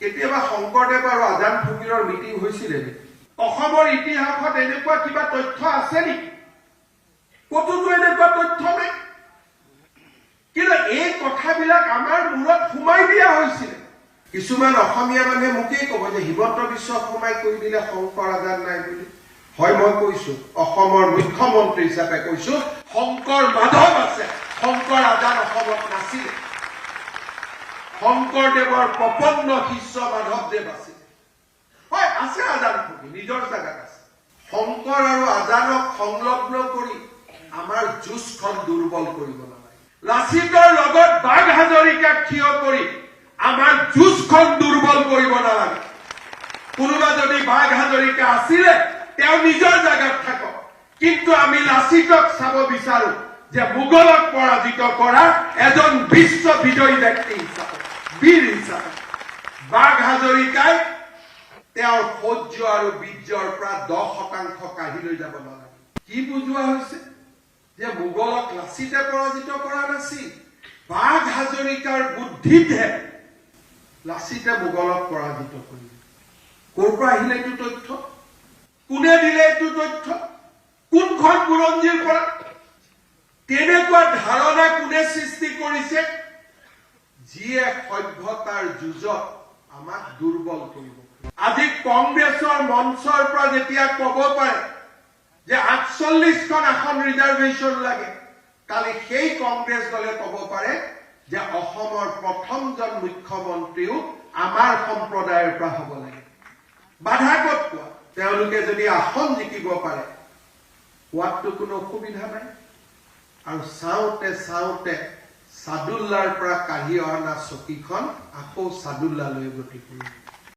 কেতিয়াবা শংকৰদেৱ আৰু আজান ফকীৰৰ মিটিং হৈছিলে নেকি? অসমৰ ইতিহাসত এনেকুৱা কিবা তথ্য আছে নেকি? কতোতো এনেকুৱা তথ্য নাই। কিন্তু এই কথাবিলাক আমাৰ মূৰত সোমাই দিয়া হৈছিল। কিছুমান অসমীয়া মানুহে মোকেই ক'ব যে হিমন্ত বিশ্ব শৰ্মাই কৈ দিলে শংকৰ আজান নাই বুলি। হয়, মই কৈছো, অসমৰ মুখ্যমন্ত্ৰী হিচাপে কৈছো, শংকৰ মাধৱ আছে, শংকৰ আজান অসমত নাছিলে। শংকৰদেৱৰ প্ৰপন্ন শিষ্য মাধৱদেৱ আছিল। হয়, আছে আজান ফকী, নিজৰ জাগাত আছে। শংকৰ আৰু আজানক সংলগ্ন কৰি আমাৰ যুঁজখন দুৰ্বল কৰিব নালাগে। লাচিতৰ লগত বাঘ হাজৰিকাক থিয় কৰি আমাৰ যুঁজখন দুৰ্বল কৰিব নালাগে। কোনোবা যদি বাঘ হাজৰিকা আছিলে তেওঁ নিজৰ জাগাত থাকক, কিন্তু আমি লাচিতক চাব বিচাৰো যে মোগলক পৰাজিত কৰা এজন বিশ্ব বিজয়ী ব্যক্তি হিচাপে, বীৰ হিচাপে। বাঘ হাজৰিকাই তেওঁৰ শৌৰ্য আৰু বীৰ্যৰ পৰা 10% কাঢ়ি লৈ যাব নালাগে। কি বুজোৱা হৈছে যে মোগলক লাচিতে পৰাজিত কৰা নাছিল, বাঘ হাজৰিকাৰ বুদ্ধিতহে লাচিতে মোগলক পৰাজিত কৰিলে। ক'ৰ পৰা আহিলে এইটো তথ্য? কোনে দিলে এইটো তথ্য? কোনখন বুৰঞ্জীৰ পৰা? তেনেকুৱা ধাৰণা কোনে সৃষ্টি কৰিছে? যিয়ে সভ্যতাৰ যুঁজত আমাক দুৰ্বল কৰিব। আজি কংগ্ৰেছৰ মঞ্চৰ পৰা যেতিয়া ক'ব পাৰে যে 48খন আসন ৰিজাৰ্ভেশ্যন লাগে, কালি সেই কংগ্ৰেছ দলে ক'ব পাৰে যে অসমৰ প্ৰথমজন মুখ্যমন্ত্ৰীও আমাৰ সম্প্ৰদায়ৰ পৰা হ'ব লাগে। বাধা ক'ত কোৱা? তেওঁলোকে যদি আসন জিকিব পাৰে, কোৱাতটো কোনো অসুবিধা নাই। আৰু চাওঁতে চাওঁতে সাদুল্লাৰ পৰা কাঢ়ি অনা চকীখন আকৌ সাদুল্লালৈ গতি কৰিব।